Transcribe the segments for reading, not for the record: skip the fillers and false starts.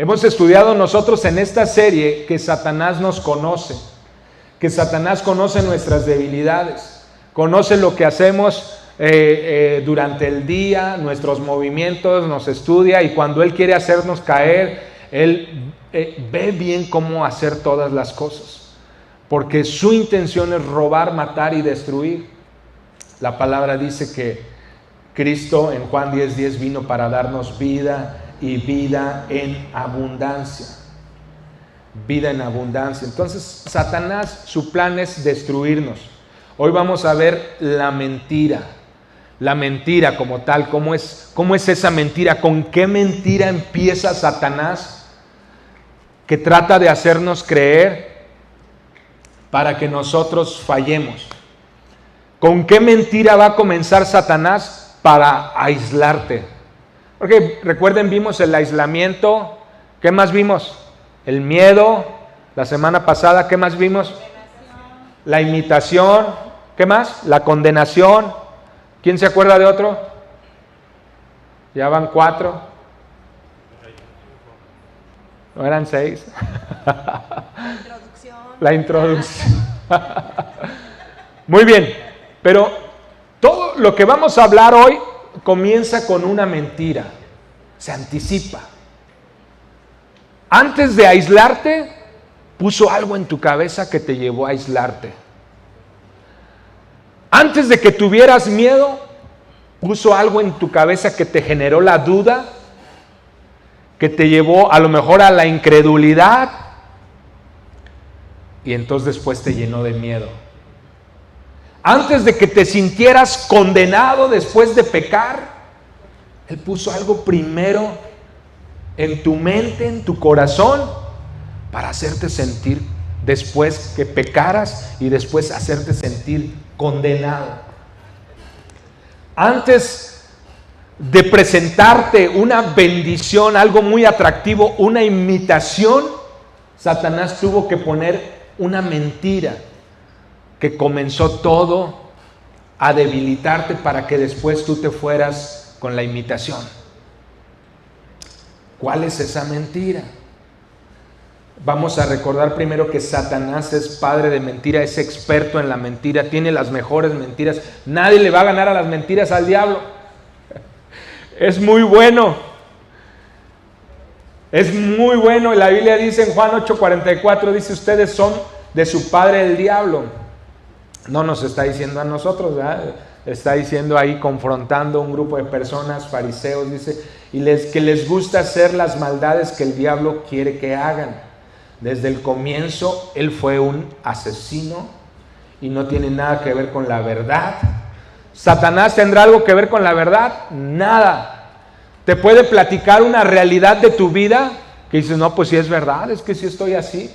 Hemos estudiado nosotros en esta serie que Satanás nos conoce, que Satanás conoce nuestras debilidades, conoce lo que hacemos durante el día, nuestros movimientos, nos estudia, y cuando Él quiere hacernos caer, Él ve bien cómo hacer todas las cosas, porque su intención es robar, matar y destruir. La palabra dice que Cristo en Juan 10:10 vino para darnos vida y vida en abundancia. Vida en abundancia. Entonces, Satanás, su plan es destruirnos. Hoy vamos a ver la mentira. La mentira como tal, ¿cómo es esa mentira? ¿Con qué mentira empieza Satanás que trata de hacernos creer para que nosotros fallemos? ¿Con qué mentira va a comenzar Satanás para aislarte? Porque recuerden, vimos el aislamiento. ¿Qué más vimos? El miedo. La semana pasada, ¿qué más vimos? La imitación. ¿Qué más? La condenación. ¿Quién se acuerda de otro? Ya van 4. ¿No eran 6? La introducción. Muy bien, pero todo lo que vamos a hablar hoy comienza con una mentira. Se anticipa. Antes de aislarte, puso algo en tu cabeza que te llevó a aislarte. Antes de que tuvieras miedo, puso algo en tu cabeza que te generó la duda, que te llevó a lo mejor a la incredulidad, y entonces después te llenó de miedo. Antes de que te sintieras condenado después de pecar, Él puso algo primero en tu mente, en tu corazón, para hacerte sentir después que pecaras y después hacerte sentir condenado. Antes de presentarte una bendición, algo muy atractivo, una imitación, Satanás tuvo que poner una mentira que comenzó todo a debilitarte para que después tú te fueras con la imitación. ¿Cuál es esa mentira? Vamos a recordar primero que Satanás es padre de mentira, es experto en la mentira, tiene las mejores mentiras. Nadie le va a ganar a las mentiras al diablo. Es muy bueno. Es muy bueno. Y la Biblia dice en Juan 8:44, dice: ustedes son de su padre el diablo. No nos está diciendo a nosotros, ¿verdad? Está diciendo ahí, confrontando a un grupo de personas, fariseos, dice, que les gusta hacer las maldades que el diablo quiere que hagan. Desde el comienzo, él fue un asesino y no tiene nada que ver con la verdad. ¿Satanás tendrá algo que ver con la verdad? Nada. Te puede platicar una realidad de tu vida que dices, no, pues sí es verdad, es que sí estoy así.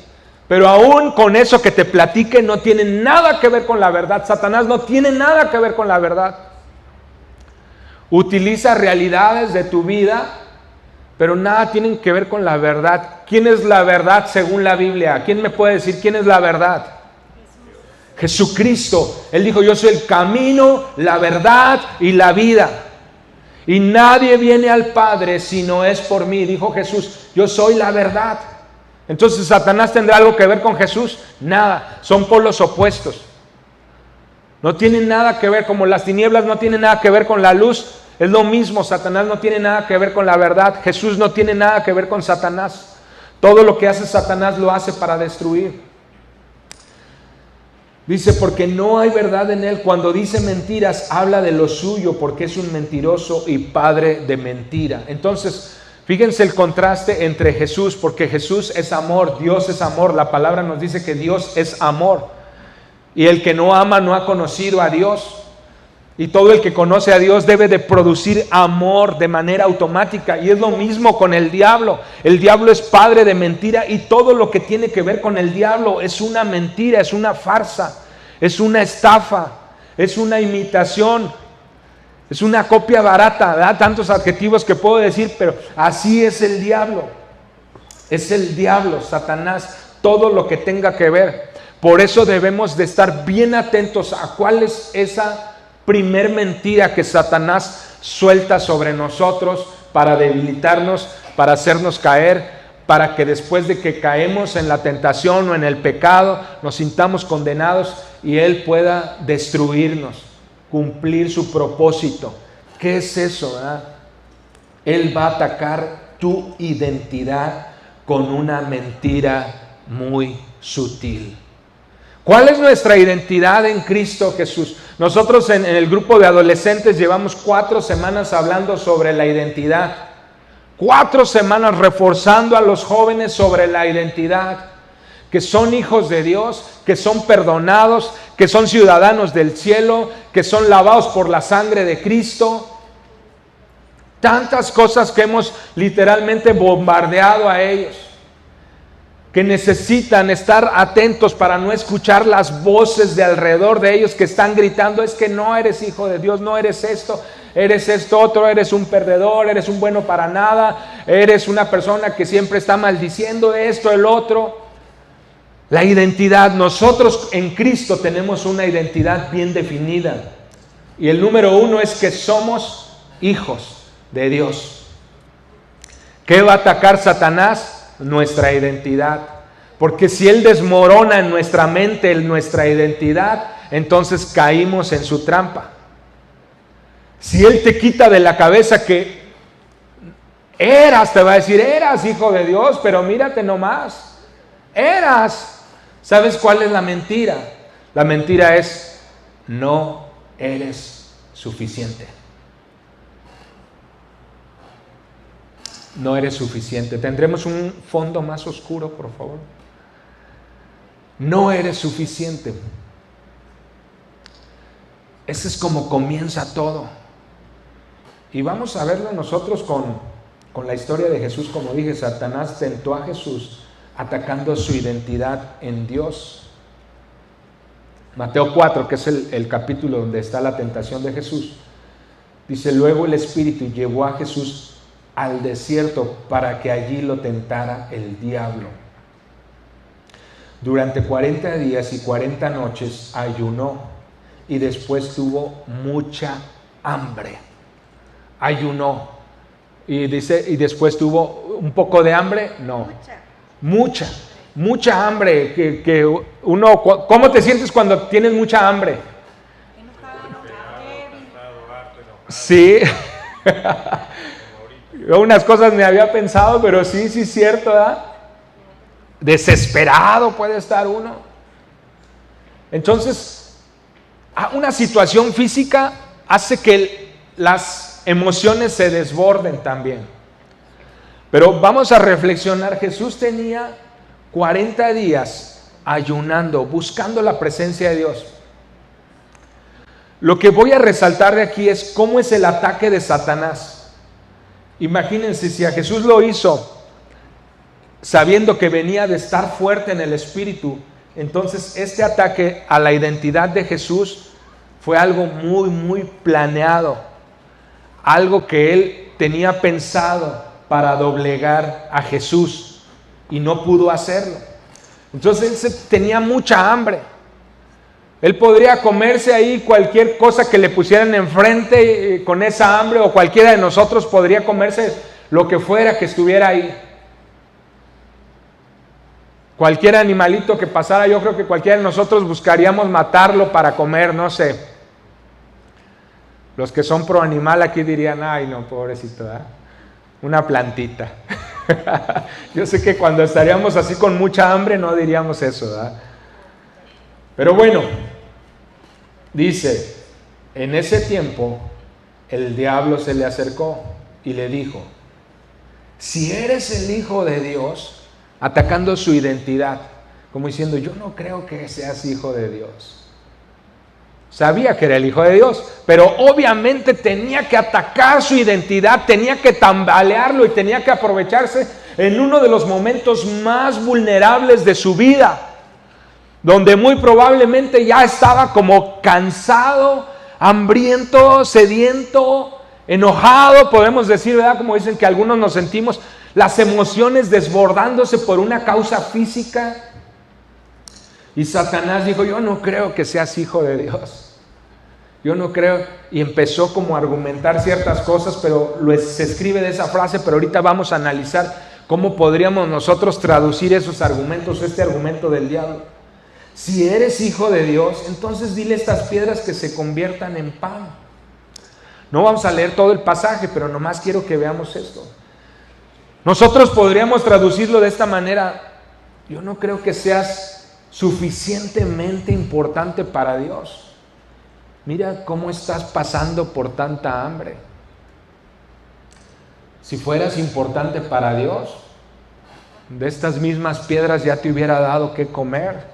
Pero aún con eso que te platique no tiene nada que ver con la verdad. Satanás no tiene nada que ver con la verdad. Utiliza realidades de tu vida, pero nada tienen que ver con la verdad. ¿Quién es la verdad según la Biblia? ¿Quién me puede decir quién es la verdad? Jesucristo. Él dijo, yo soy el camino, la verdad y la vida. Y nadie viene al Padre si no es por mí. Dijo Jesús, yo soy la verdad. Entonces, ¿Satanás tendrá algo que ver con Jesús? Nada, son polos opuestos. No tienen nada que ver, como las tinieblas no tienen nada que ver con la luz. Es lo mismo, Satanás no tiene nada que ver con la verdad. Jesús no tiene nada que ver con Satanás. Todo lo que hace Satanás lo hace para destruir. Dice, porque no hay verdad en él. Cuando dice mentiras, habla de lo suyo, porque es un mentiroso y padre de mentira. Entonces, fíjense el contraste entre Jesús, porque Jesús es amor, Dios es amor. La palabra nos dice que Dios es amor. Y el que no ama no ha conocido a Dios. Y todo el que conoce a Dios debe de producir amor de manera automática. Y es lo mismo con el diablo. El diablo es padre de mentira y todo lo que tiene que ver con el diablo es una mentira, es una farsa, es una estafa, es una imitación, es una copia barata, ¿verdad? Tantos adjetivos que puedo decir, pero así es el diablo. Es el diablo, Satanás, todo lo que tenga que ver. Por eso debemos de estar bien atentos a cuál es esa primer mentira que Satanás suelta sobre nosotros para debilitarnos, para hacernos caer, para que después de que caemos en la tentación o en el pecado, nos sintamos condenados y Él pueda destruirnos, cumplir su propósito. ¿Qué es eso, verdad? Él va a atacar tu identidad con una mentira muy sutil. ¿Cuál es nuestra identidad en Cristo Jesús? Nosotros en el grupo de adolescentes llevamos 4 semanas hablando sobre la identidad. 4 semanas reforzando a los jóvenes sobre la identidad. Que son hijos de Dios, que son perdonados, que son ciudadanos del cielo, que son lavados por la sangre de Cristo. Tantas cosas que hemos literalmente bombardeado a ellos, que necesitan estar atentos para no escuchar las voces de alrededor de ellos que están gritando: es que no eres hijo de Dios, no eres esto otro, eres un perdedor, eres un bueno para nada, eres una persona que siempre está maldiciendo esto, el otro. La identidad, nosotros en Cristo tenemos una identidad bien definida, y el número 1 es que somos hijos de Dios. ¿Qué va a atacar Satanás? Nuestra identidad. Porque si él desmorona en nuestra mente nuestra identidad, entonces caímos en su trampa. Si él te quita de la cabeza que te va a decir: eras hijo de Dios, pero mírate nomás, eras. ¿Sabes cuál es la mentira? La mentira es: no eres suficiente. No eres suficiente. ¿Tendremos un fondo más oscuro, por favor? No eres suficiente. Ese es como comienza todo. Y vamos a verlo nosotros con la historia de Jesús. Como dije, Satanás tentó a Jesús atacando su identidad en Dios. Mateo 4, que es el capítulo donde está la tentación de Jesús, dice: luego el Espíritu llevó a Jesús al desierto para que allí lo tentara el diablo. Durante 40 días y 40 noches ayunó y después tuvo mucha hambre. Ayunó y dice: ¿y después tuvo un poco de hambre? No, mucha hambre. Que uno, ¿cómo te sientes cuando tienes mucha hambre? Sí. Yo unas cosas me había pensado, pero sí es cierto, ¿verdad? Desesperado puede estar uno. Entonces, una situación física hace que las emociones se desborden también. Pero vamos a reflexionar. Jesús tenía 40 días ayunando, buscando la presencia de Dios. Lo que voy a resaltar de aquí es cómo es el ataque de Satanás. Imagínense si a Jesús lo hizo sabiendo que venía de estar fuerte en el Espíritu. Entonces este ataque a la identidad de Jesús fue algo muy planeado, algo que él tenía pensado para doblegar a Jesús y no pudo hacerlo. Entonces él tenía mucha hambre. Él podría comerse ahí cualquier cosa que le pusieran enfrente con esa hambre, o cualquiera de nosotros podría comerse lo que fuera que estuviera ahí. Cualquier animalito que pasara, yo creo que cualquiera de nosotros buscaríamos matarlo para comer, no sé. Los que son pro animal aquí dirían: ay no, pobrecito, ¿verdad? Una plantita. Yo sé que cuando estaríamos así con mucha hambre no diríamos eso, ¿verdad? Pero bueno, dice: en ese tiempo el diablo se le acercó y le dijo: si eres el Hijo de Dios, atacando su identidad, como diciendo: yo no creo que seas hijo de Dios. Sabía que era el Hijo de Dios, pero obviamente tenía que atacar su identidad, tenía que tambalearlo y tenía que aprovecharse en uno de los momentos más vulnerables de su vida, donde muy probablemente ya estaba como cansado, hambriento, sediento, enojado, podemos decir, ¿verdad? Como dicen que algunos nos sentimos, las emociones desbordándose por una causa física. Y Satanás dijo: yo no creo que seas hijo de Dios. Yo no creo. Y empezó como a argumentar ciertas cosas, pero se escribe de esa frase, pero ahorita vamos a analizar ¿Cómo podríamos nosotros traducir esos argumentos, este argumento del diablo? Si eres hijo de Dios, entonces dile a estas piedras que se conviertan en pan. No vamos a leer todo el pasaje, pero nomás quiero que veamos esto. Nosotros podríamos traducirlo de esta manera: yo no creo que seas suficientemente importante para Dios. Mira cómo estás pasando por tanta hambre. Si fueras importante para Dios, de estas mismas piedras ya te hubiera dado qué comer.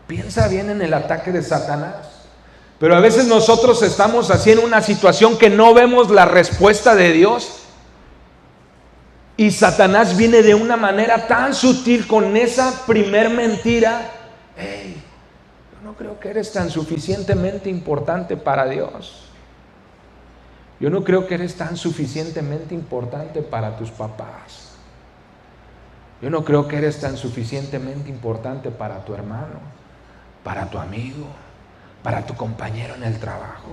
Piensa bien en el ataque de Satanás. Pero a veces nosotros estamos así en una situación que no vemos la respuesta de Dios. Y Satanás viene de una manera tan sutil con esa primer mentira. Hey, yo no creo que eres tan suficientemente importante para Dios. Yo no creo que eres tan suficientemente importante para tus papás. Yo no creo que eres tan suficientemente importante para tu hermano, para tu amigo, para tu compañero en el trabajo.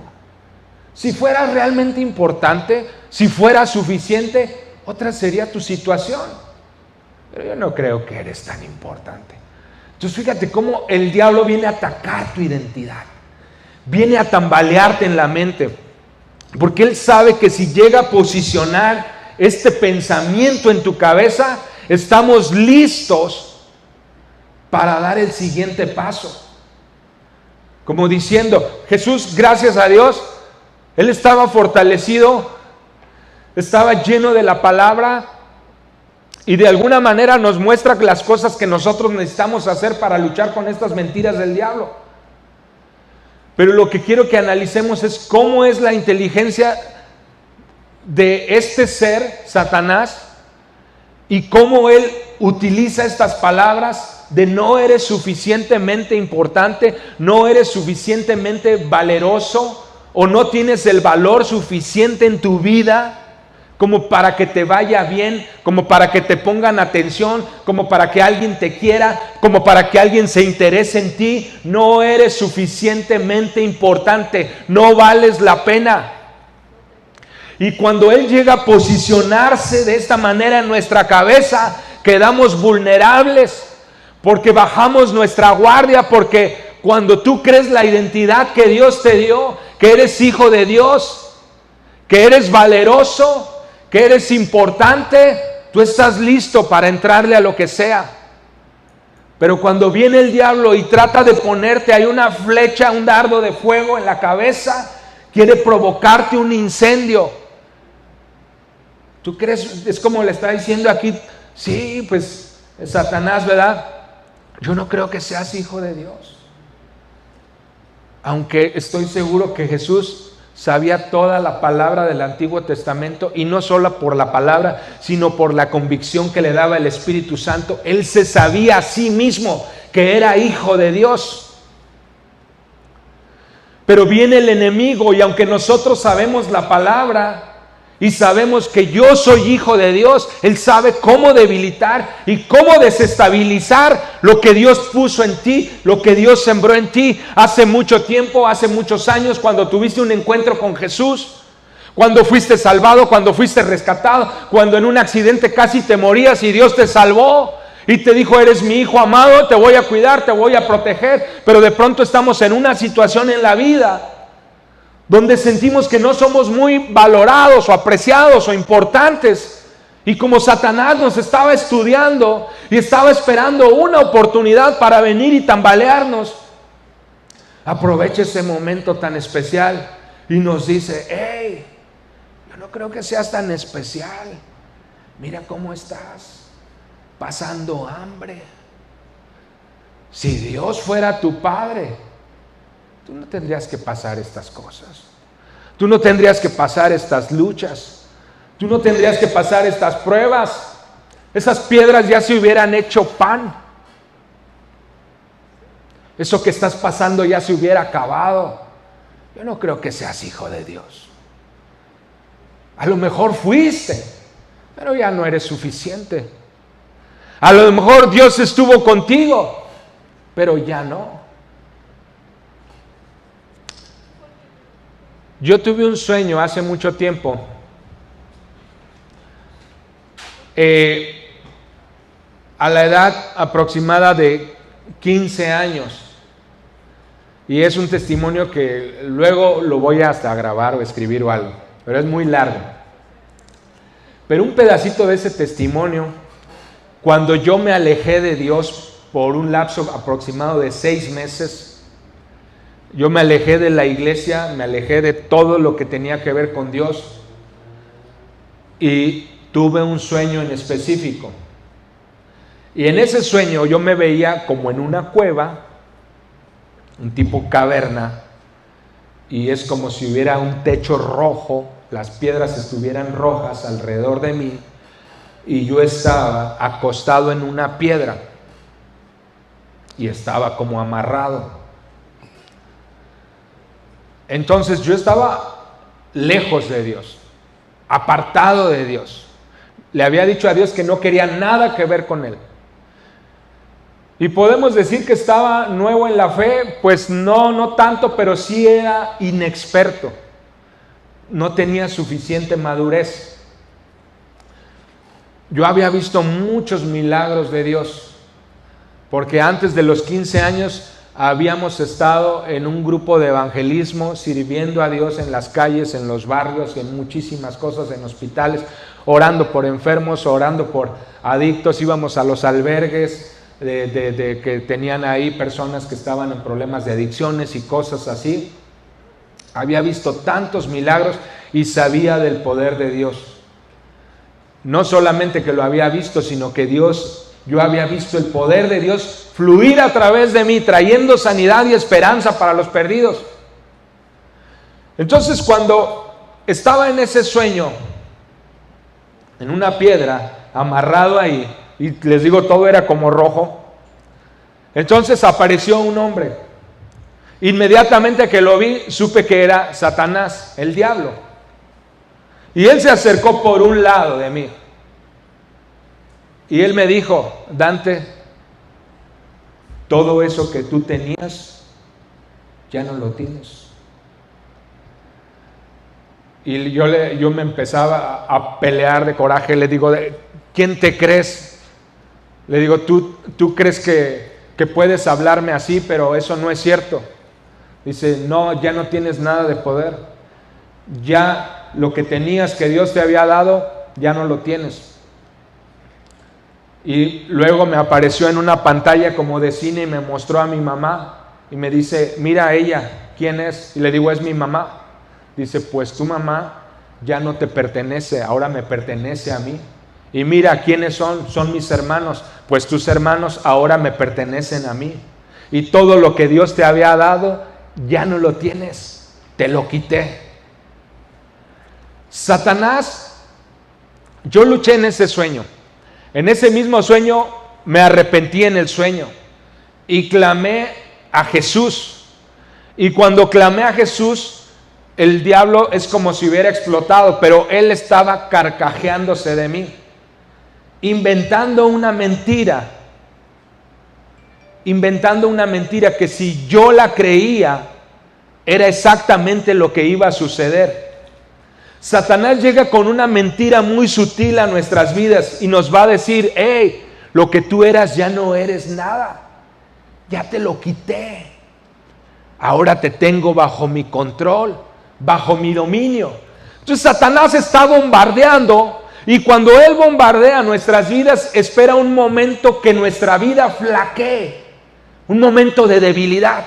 Si fueras realmente importante, si fuera suficiente, otra sería tu situación. Pero yo no creo que eres tan importante. Entonces fíjate cómo el diablo viene a atacar tu identidad. Viene a tambalearte en la mente. Porque él sabe que si llega a posicionar este pensamiento en tu cabeza, estamos listos para dar el siguiente paso. Como diciendo, Jesús, gracias a Dios, él estaba fortalecido, estaba lleno de la palabra y de alguna manera nos muestra las cosas que nosotros necesitamos hacer para luchar con estas mentiras del diablo. Pero lo que quiero que analicemos es cómo es la inteligencia de este ser, Satanás, y cómo él utiliza estas palabras de no eres suficientemente importante, no eres suficientemente valeroso o no tienes el valor suficiente en tu vida como para que te vaya bien, como para que te pongan atención, como para que alguien te quiera, como para que alguien se interese en ti. No eres suficientemente importante, no vales la pena. Y cuando él llega a posicionarse de esta manera en nuestra cabeza, quedamos vulnerables, porque bajamos nuestra guardia, porque cuando tú crees la identidad que Dios te dio, que eres hijo de Dios, que eres valeroso, que eres importante, tú estás listo para entrarle a lo que sea. Pero cuando viene el diablo y trata de ponerte ahí una flecha, un dardo de fuego en la cabeza, quiere provocarte un incendio. ¿Tú crees? Es como le está diciendo aquí, sí, pues Satanás, ¿verdad? Yo no creo que seas hijo de Dios. Aunque estoy seguro que Jesús sabía toda la palabra del Antiguo Testamento, y no solo por la palabra, sino por la convicción que le daba el Espíritu Santo. Él se sabía a sí mismo que era hijo de Dios. Pero viene el enemigo, y aunque nosotros sabemos la palabra y sabemos que yo soy hijo de Dios, él sabe cómo debilitar y cómo desestabilizar lo que Dios puso en ti, lo que Dios sembró en ti hace mucho tiempo, hace muchos años, cuando tuviste un encuentro con Jesús, cuando fuiste salvado, cuando fuiste rescatado, cuando en un accidente casi te morías y Dios te salvó y te dijo, eres mi hijo amado, te voy a cuidar, te voy a proteger. Pero de pronto estamos en una situación en la vida donde sentimos que no somos muy valorados o apreciados o importantes. Y como Satanás nos estaba estudiando y estaba esperando una oportunidad para venir y tambalearnos, aprovecha ese momento tan especial y nos dice, hey, yo no creo que seas tan especial. Mira cómo estás, pasando hambre. Si Dios fuera tu Padre, tú no tendrías que pasar estas cosas. Tú no tendrías que pasar estas luchas. Tú no tendrías que pasar estas pruebas. Esas piedras ya se hubieran hecho pan. Eso que estás pasando ya se hubiera acabado. Yo no creo que seas hijo de Dios. A lo mejor fuiste, pero ya no eres suficiente. A lo mejor Dios estuvo contigo, pero ya no. Yo tuve un sueño hace mucho tiempo a la edad aproximada de 15 años. Y es un testimonio que luego lo voy hasta grabar o escribir o algo, pero es muy largo. Pero un pedacito de ese testimonio, cuando yo me alejé de Dios por un lapso aproximado de 6 meses, yo me alejé de la iglesia, me alejé de todo lo que tenía que ver con Dios y tuve un sueño en específico. Y en ese sueño yo me veía como en una cueva, un tipo caverna, y es como si hubiera un techo rojo, las piedras estuvieran rojas alrededor de mí, y yo estaba acostado en una piedra, y estaba como amarrado. Entonces yo estaba lejos de Dios, apartado de Dios. Le había dicho a Dios que no quería nada que ver con Él. Y podemos decir que estaba nuevo en la fe, pues no tanto, pero sí era inexperto. No tenía suficiente madurez. Yo había visto muchos milagros de Dios, porque antes de los 15 años habíamos estado en un grupo de evangelismo, sirviendo a Dios en las calles, en los barrios, en muchísimas cosas, en hospitales, orando por enfermos, orando por adictos, íbamos a los albergues, de que tenían ahí personas que estaban en problemas de adicciones y cosas así. Había visto tantos milagros y sabía del poder de Dios. No solamente que lo había visto, sino que yo había visto el poder de Dios fluir a través de mí, trayendo sanidad y esperanza para los perdidos. Entonces, cuando estaba en ese sueño, en una piedra, amarrado ahí, y les digo, todo era como rojo. Entonces apareció un hombre. Inmediatamente que lo vi, supe que era Satanás, el diablo. Y él se acercó por un lado de mí. Y él me dijo: Dante, todo eso que tú tenías, ya no lo tienes. Y yo me empezaba a pelear de coraje. Le digo: ¿quién te crees? Le digo, tú crees que puedes hablarme así, pero eso no es cierto. Dice: no, ya no tienes nada de poder. Ya lo que tenías, que Dios te había dado, ya no lo tienes. Y luego me apareció en una pantalla como de cine y me mostró a mi mamá. Y me dice: mira a ella, ¿quién es? Y le digo: es mi mamá. Dice: pues tu mamá ya no te pertenece, ahora me pertenece a mí. Y mira, ¿quiénes son? Son mis hermanos. Pues tus hermanos ahora me pertenecen a mí. Y todo lo que Dios te había dado, ya no lo tienes. Te lo quité. Satanás, yo luché en ese sueño. En ese mismo sueño me arrepentí en el sueño. Y clamé a Jesús. Y cuando clamé a Jesús, el diablo es como si hubiera explotado, pero él estaba carcajeándose de mí, inventando una mentira que si yo la creía, era exactamente lo que iba a suceder. Satanás llega con una mentira muy sutil a nuestras vidas y nos va a decir: hey, lo que tú eras ya no eres nada, ya te lo quité, ahora te tengo bajo mi control, bajo mi dominio. Entonces Satanás está bombardeando. Y cuando Él bombardea nuestras vidas, espera un momento que nuestra vida flaquee, un momento de debilidad,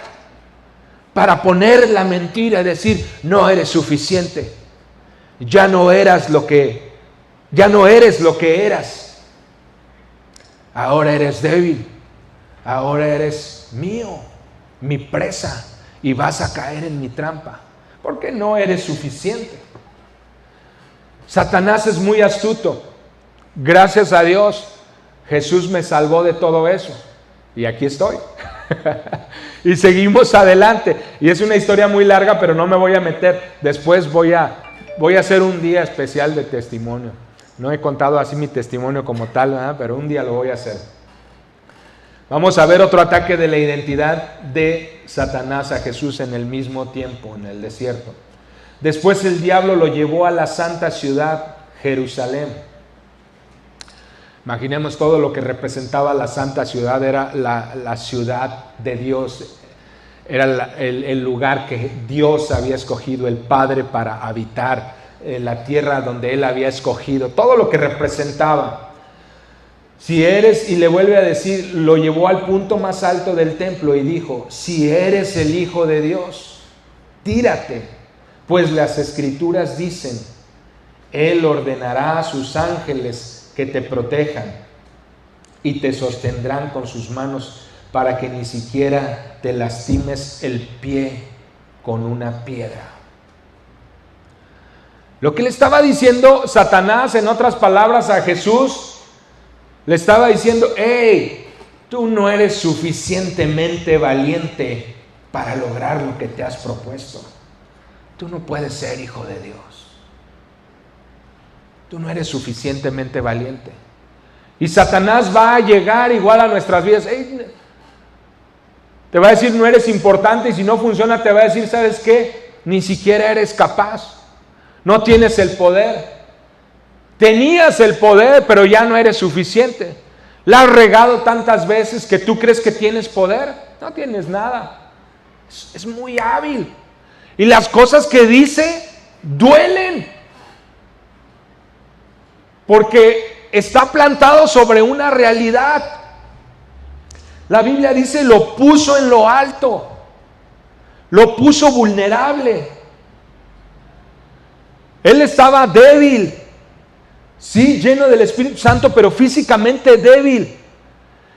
para poner la mentira y decir: no eres suficiente, ya no eres lo que eras, ahora eres débil, ahora eres mío, mi presa, y vas a caer en mi trampa, porque no eres suficiente. Satanás es muy astuto. Gracias a Dios, Jesús me salvó de todo eso. Y aquí estoy. Y seguimos adelante. Y es una historia muy larga, pero no me voy a meter. Después voy a hacer un día especial de testimonio. No he contado así mi testimonio como tal, ¿verdad? Pero un día lo voy a hacer. Vamos a ver otro ataque de la identidad de Satanás a Jesús en el mismo tiempo, en el desierto. Después el diablo lo llevó a la santa ciudad, Jerusalén. Imaginemos todo lo que representaba la santa ciudad, era la ciudad de Dios, era el lugar que Dios había escogido, el Padre, para habitar, la tierra donde Él había escogido, todo lo que representaba. Si eres, y le vuelve a decir, lo llevó al punto más alto del templo y dijo, si eres el Hijo de Dios, tírate, pues las Escrituras dicen, Él ordenará a sus ángeles que te protejan y te sostendrán con sus manos para que ni siquiera te lastimes el pie con una piedra. Lo que le estaba diciendo Satanás, en otras palabras, a Jesús, le estaba diciendo, hey, tú no eres suficientemente valiente para lograr lo que te has propuesto. Tú no puedes ser hijo de Dios. Tú no eres suficientemente valiente. Y Satanás va a llegar igual a nuestras vidas. Hey, te va a decir, no eres importante, y si no funciona te va a decir, ¿sabes qué? Ni siquiera eres capaz. No tienes el poder. Tenías el poder, pero ya no eres suficiente. La has regado tantas veces que tú crees que tienes poder. No tienes nada. Es muy hábil. Y las cosas que dice duelen. Porque está plantado sobre una realidad. La Biblia dice, lo puso en lo alto. Lo puso vulnerable. Él estaba débil. Sí, lleno del Espíritu Santo, pero físicamente débil.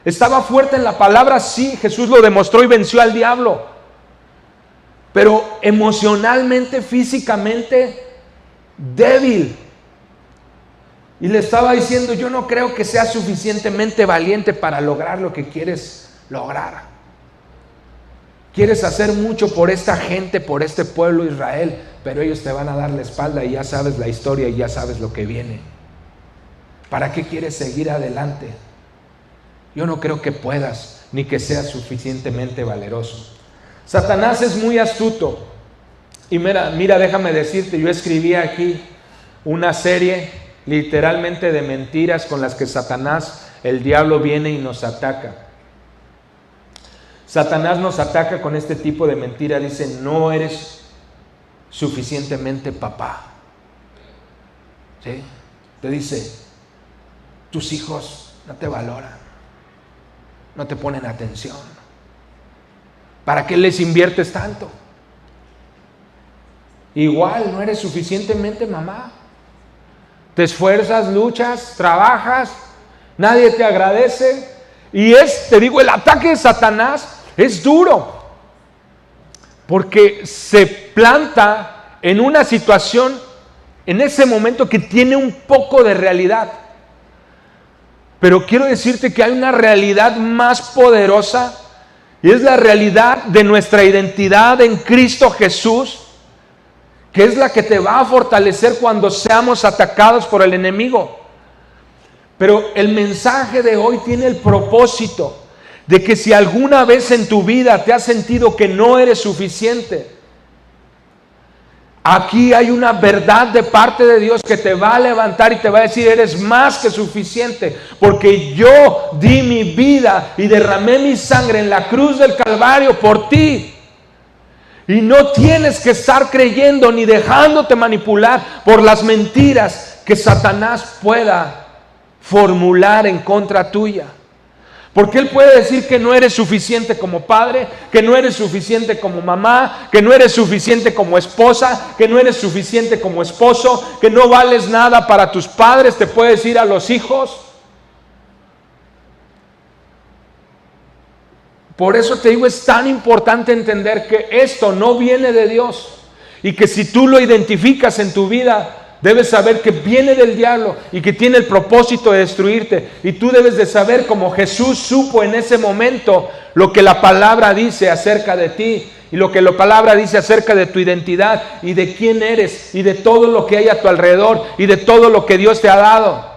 Estaba fuerte en la palabra, sí, Jesús lo demostró y venció al diablo. Pero emocionalmente, físicamente débil. Y le estaba diciendo, yo no creo que seas suficientemente valiente para lograr lo que quieres lograr. Quieres hacer mucho por esta gente, por este pueblo Israel, pero ellos te van a dar la espalda y ya sabes la historia y ya sabes lo que viene. ¿Para qué quieres seguir adelante? Yo no creo que puedas, ni que seas suficientemente valeroso. Satanás es muy astuto. Y mira, déjame decirte, yo escribí aquí una serie literalmente de mentiras con las que Satanás, el diablo, viene y nos ataca. Satanás nos ataca con este tipo de mentira. Dice, no eres suficientemente papá. ¿Sí? Te dice, tus hijos no te valoran, no te ponen atención. ¿Para qué les inviertes tanto? Igual, no eres suficientemente mamá. Te esfuerzas, luchas, trabajas, nadie te agradece. Y te digo, el ataque de Satanás es duro, porque se planta en una situación, en ese momento, que tiene un poco de realidad. Pero quiero decirte que hay una realidad más poderosa, y es la realidad de nuestra identidad en Cristo Jesús, que es la que te va a fortalecer cuando seamos atacados por el enemigo. Pero el mensaje de hoy tiene el propósito de que si alguna vez en tu vida te has sentido que no eres suficiente, aquí hay una verdad de parte de Dios que te va a levantar y te va a decir, eres más que suficiente, porque yo di mi vida y derramé mi sangre en la cruz del Calvario por ti. Y no tienes que estar creyendo ni dejándote manipular por las mentiras que Satanás pueda formular en contra tuya. Porque él puede decir que no eres suficiente como padre, que no eres suficiente como mamá, que no eres suficiente como esposa, que no eres suficiente como esposo, que no vales nada para tus padres, te puede decir a los hijos. Por eso te digo, es tan importante entender que esto no viene de Dios y que si tú lo identificas en tu vida, debes saber que viene del diablo y que tiene el propósito de destruirte. Y tú debes de saber, como Jesús supo en ese momento, lo que la palabra dice acerca de ti y lo que la palabra dice acerca de tu identidad y de quién eres y de todo lo que hay a tu alrededor y de todo lo que Dios te ha dado.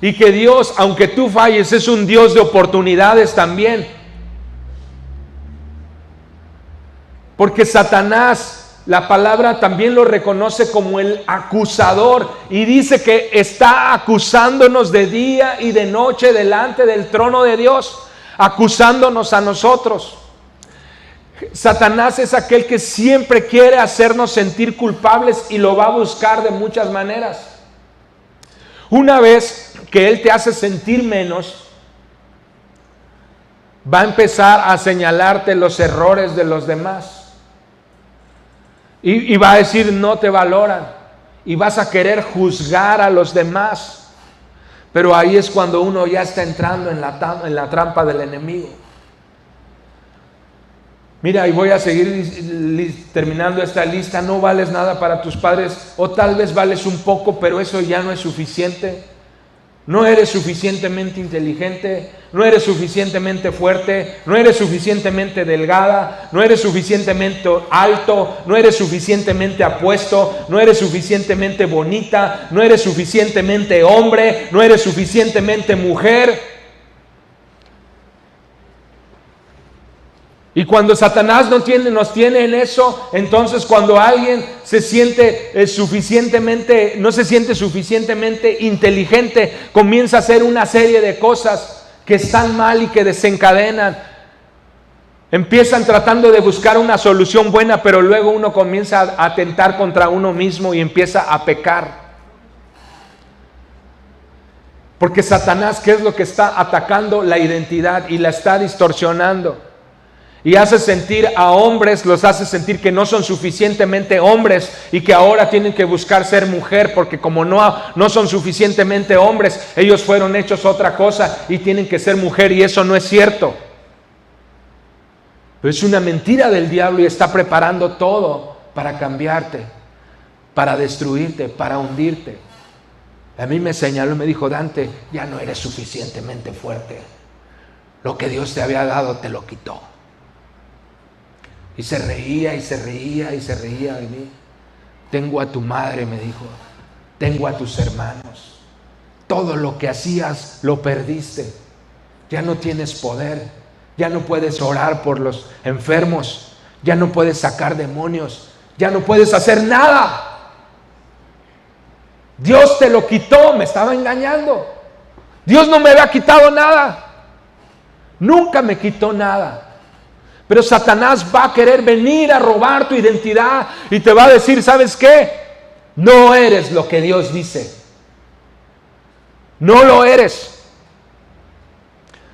Y que Dios, aunque tú falles, es un Dios de oportunidades también. Porque Satanás la palabra también lo reconoce como el acusador y dice que está acusándonos de día y de noche delante del trono de Dios, acusándonos a nosotros. Satanás es aquel que siempre quiere hacernos sentir culpables y lo va a buscar de muchas maneras. Una vez que él te hace sentir menos, va a empezar a señalarte los errores de los demás. Y va a decir, no te valoran. Y vas a querer juzgar a los demás. Pero ahí es cuando uno ya está entrando en la trampa del enemigo. Mira, y voy a seguir terminando esta lista. No vales nada para tus padres, o tal vez vales un poco, pero eso ya no es suficiente. No eres suficientemente inteligente, no eres suficientemente fuerte, no eres suficientemente delgada, no eres suficientemente alto, no eres suficientemente apuesto, no eres suficientemente bonita, no eres suficientemente hombre, no eres suficientemente mujer. Y cuando Satanás nos tiene en eso, entonces cuando alguien se siente no se siente suficientemente inteligente, comienza a hacer una serie de cosas que están mal y que desencadenan. Empiezan tratando de buscar una solución buena, pero luego uno comienza a atentar contra uno mismo y empieza a pecar. Porque Satanás, ¿qué es lo que está atacando? La identidad y la está distorsionando. Y hace sentir a hombres, los hace sentir que no son suficientemente hombres y que ahora tienen que buscar ser mujer, porque como no son suficientemente hombres, ellos fueron hechos otra cosa y tienen que ser mujer, y eso no es cierto. Pero es una mentira del diablo y está preparando todo para cambiarte, para destruirte, para hundirte. A mí me señaló y me dijo, Dante, ya no eres suficientemente fuerte. Lo que Dios te había dado te lo quitó. Y se reía y se reía y se reía de mí. Tengo a tu madre, me dijo. Tengo a tus hermanos. Todo lo que hacías lo perdiste. Ya no tienes poder. Ya no puedes orar por los enfermos. Ya no puedes sacar demonios. Ya no puedes hacer nada. Dios te lo quitó. Me estaba engañando. Dios no me había quitado nada. Nunca me quitó nada. Pero Satanás va a querer venir a robar tu identidad y te va a decir, ¿sabes qué? No eres lo que Dios dice. No lo eres.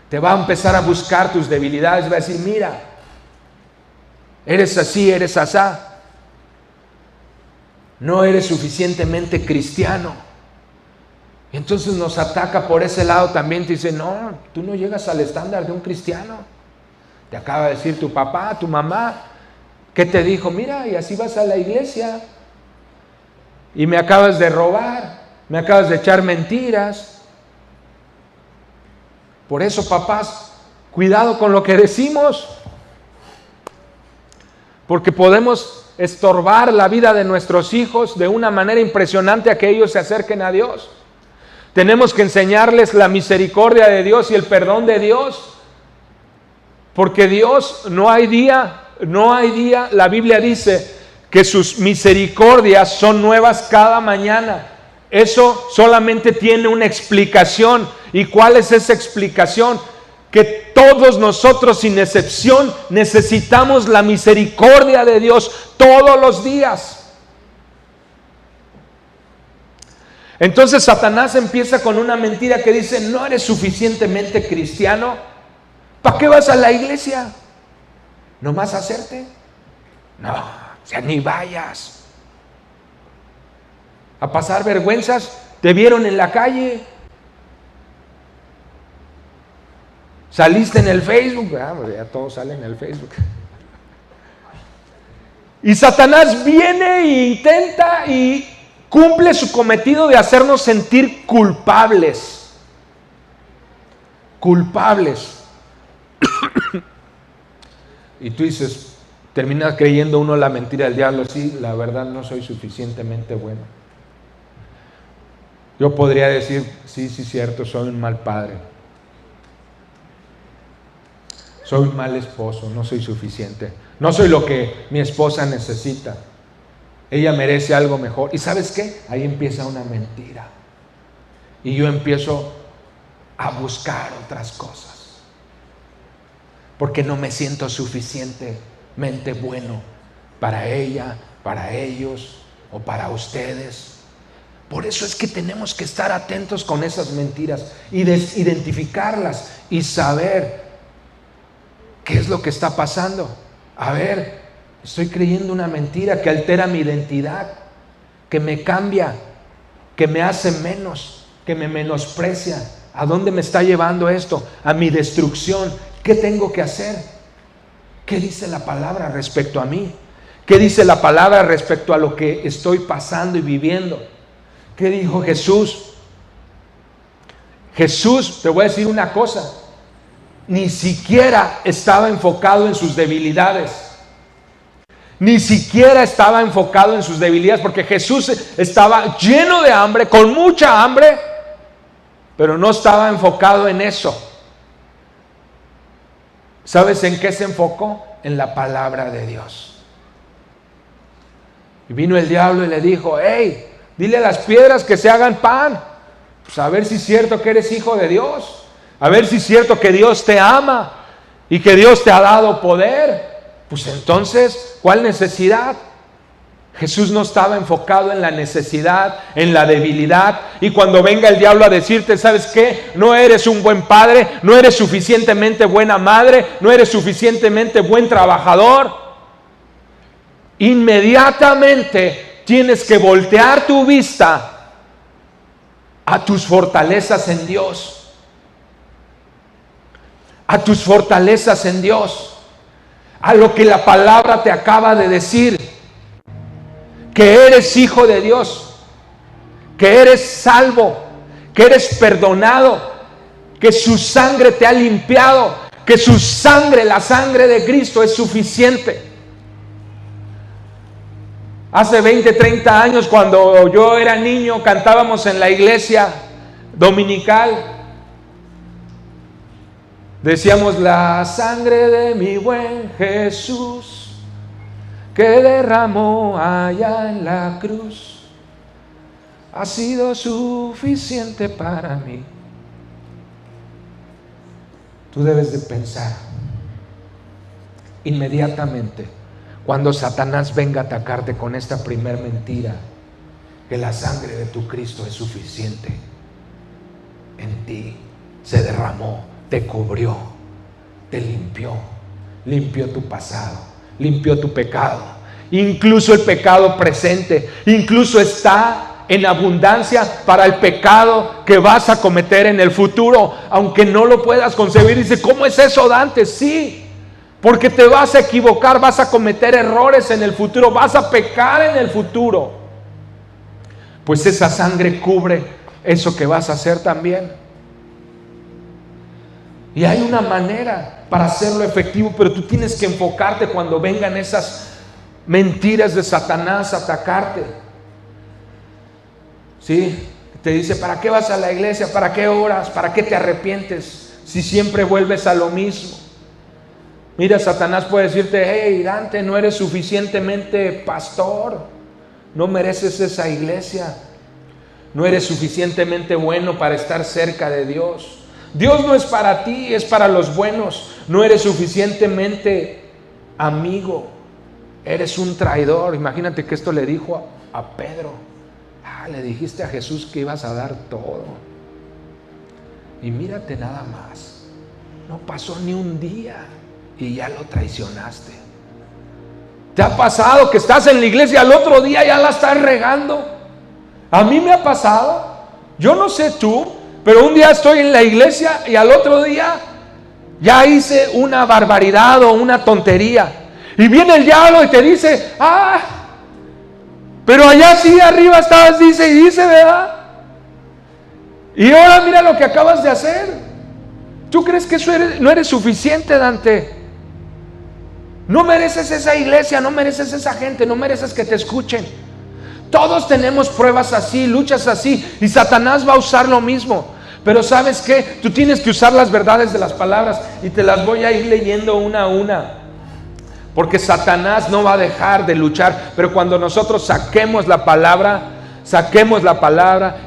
Te va a empezar a buscar tus debilidades. Va a decir, mira, eres así, eres asá. No eres suficientemente cristiano. Y entonces nos ataca por ese lado también. Te dice, no, tú no llegas al estándar de un cristiano. Te acaba de decir tu papá, tu mamá, ¿qué te dijo? Mira, y así vas a la iglesia. Y me acabas de robar, me acabas de echar mentiras. Por eso, papás, cuidado con lo que decimos. Porque podemos estorbar la vida de nuestros hijos de una manera impresionante a que ellos se acerquen a Dios. Tenemos que enseñarles la misericordia de Dios y el perdón de Dios. Porque Dios, no hay día, la Biblia dice que sus misericordias son nuevas cada mañana. Eso solamente tiene una explicación. ¿Y cuál es esa explicación? Que todos nosotros, sin excepción, necesitamos la misericordia de Dios todos los días. Entonces Satanás empieza con una mentira que dice, no eres suficientemente cristiano. ¿Para qué vas a la iglesia? ¿Nomás a hacerte? No, o sea, ni vayas. ¿A pasar vergüenzas? ¿Te vieron en la calle? ¿Saliste en el Facebook? Ya todos salen en el Facebook. Y Satanás viene e intenta y cumple su cometido de hacernos sentir culpables. Culpables. Y tú dices, terminas creyendo uno la mentira del diablo. Sí, la verdad no soy suficientemente bueno. Yo podría decir, sí, cierto, soy un mal padre. Soy un mal esposo, no soy suficiente. No soy lo que mi esposa necesita. Ella merece algo mejor. ¿Y sabes qué? Ahí empieza una mentira. Y yo empiezo a buscar otras cosas. Porque no me siento suficientemente bueno para ella, para ellos o para ustedes. Por eso es que tenemos que estar atentos con esas mentiras y identificarlas y saber qué es lo que está pasando. A ver, estoy creyendo una mentira que altera mi identidad, que me cambia, que me hace menos, que me menosprecia. ¿A dónde me está llevando esto? A mi destrucción. ¿Qué tengo que hacer? ¿Qué dice la palabra respecto a mí? ¿Qué dice la palabra respecto a lo que estoy pasando y viviendo? ¿Qué dijo Jesús? Jesús, te voy a decir una cosa, ni siquiera estaba enfocado en sus debilidades. Ni siquiera estaba enfocado en sus debilidades, porque Jesús estaba lleno de hambre, con mucha hambre, pero no estaba enfocado en eso. ¿Sabes en qué se enfocó? En la palabra de Dios. Y vino el diablo y le dijo: hey, dile a las piedras que se hagan pan. Pues a ver si es cierto que eres hijo de Dios. A ver si es cierto que Dios te ama y que Dios te ha dado poder. Pues entonces, ¿cuál necesidad? Jesús no estaba enfocado en la necesidad, en la debilidad. Y cuando venga el diablo a decirte: ¿sabes qué? No eres un buen padre, no eres suficientemente buena madre, no eres suficientemente buen trabajador. Inmediatamente tienes que voltear tu vista a tus fortalezas en Dios. A tus fortalezas en Dios. A lo que la palabra te acaba de decir. Que eres hijo de Dios. Que eres salvo. Que eres perdonado. Que su sangre te ha limpiado. Que su sangre, la sangre de Cristo, es suficiente. Hace 20, 30 años, cuando yo era niño, cantábamos en la iglesia dominical. Decíamos: la sangre de mi buen Jesús, que derramó allá en la cruz, ha sido suficiente para mí. Tú debes de pensar inmediatamente, cuando Satanás venga a atacarte con esta primer mentira, que la sangre de tu Cristo es suficiente en ti, se derramó, te cubrió, te limpió, limpió tu pasado, limpió tu pecado, incluso el pecado presente, incluso está en abundancia para el pecado que vas a cometer en el futuro, aunque no lo puedas concebir. Dice: ¿cómo es eso, Dante? Sí, porque te vas a equivocar, vas a cometer errores en el futuro, vas a pecar en el futuro. Pues esa sangre cubre eso que vas a hacer también. Y hay una manera para hacerlo efectivo, pero tú tienes que enfocarte cuando vengan esas mentiras de Satanás a atacarte. ¿Sí? Te dice: ¿para qué vas a la iglesia? ¿Para qué oras? ¿Para qué te arrepientes? Si siempre vuelves a lo mismo. Mira, Satanás puede decirte: hey, Dante, no eres suficientemente pastor, no mereces esa iglesia, no eres suficientemente bueno para estar cerca de Dios. Dios no es para ti, es para los buenos. No eres suficientemente amigo, eres un traidor. Imagínate que esto le dijo a Pedro. Le dijiste a Jesús que ibas a dar todo, y mírate nada más, no pasó ni un día y ya lo traicionaste. ¿Te ha pasado que estás en la iglesia y al otro día ya la estás regando? A mí me ha pasado. Yo no sé tú, pero un día estoy en la iglesia y al otro día ya hice una barbaridad o una tontería, y viene el diablo y te dice: pero allá sí arriba estabas, dice y dice, ¿verdad? Y ahora mira lo que acabas de hacer. ¿Tú crees que eso no eres suficiente, Dante? No mereces esa iglesia, no mereces esa gente, no mereces que te escuchen. Todos tenemos pruebas así, luchas así, y Satanás va a usar lo mismo. Pero ¿sabes qué? Tú tienes que usar las verdades de las palabras, y te las voy a ir leyendo una a una. porque Satanás no va a dejar de luchar. Pero cuando nosotros saquemos la palabra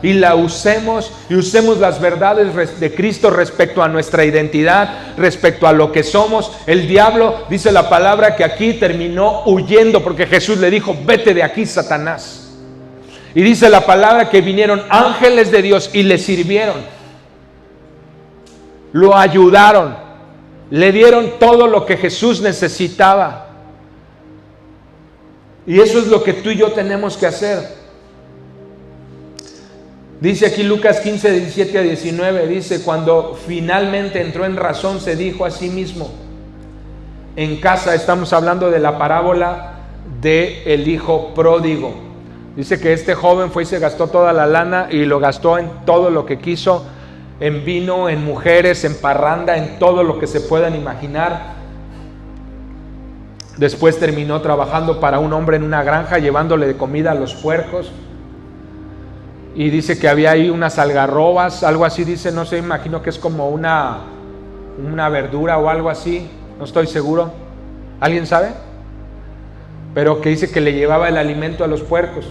y la usemos, y usemos las verdades de Cristo respecto a nuestra identidad, respecto a lo que somos, el diablo, dice la palabra, que aquí terminó huyendo, porque Jesús le dijo: vete de aquí, Satanás. Y dice la palabra que vinieron ángeles de Dios y le sirvieron, lo ayudaron, le dieron todo lo que Jesús necesitaba. Y eso es lo que tú y yo tenemos que hacer. Dice aquí Lucas 15, 17 a 19, dice: cuando finalmente entró en razón, se dijo a sí mismo, en casa, estamos hablando de la parábola del hijo pródigo. Dice que este joven fue y se gastó toda la lana, y lo gastó en todo lo que quiso, en vino, en mujeres, en parranda, en todo lo que se puedan imaginar. Después terminó trabajando para un hombre en una granja, llevándole de comida a los puercos. Y dice que había ahí unas algarrobas, algo así dice, no sé, imagino que es como una verdura o algo así, no estoy seguro. ¿Alguien sabe? Pero que dice que le llevaba el alimento a los puercos,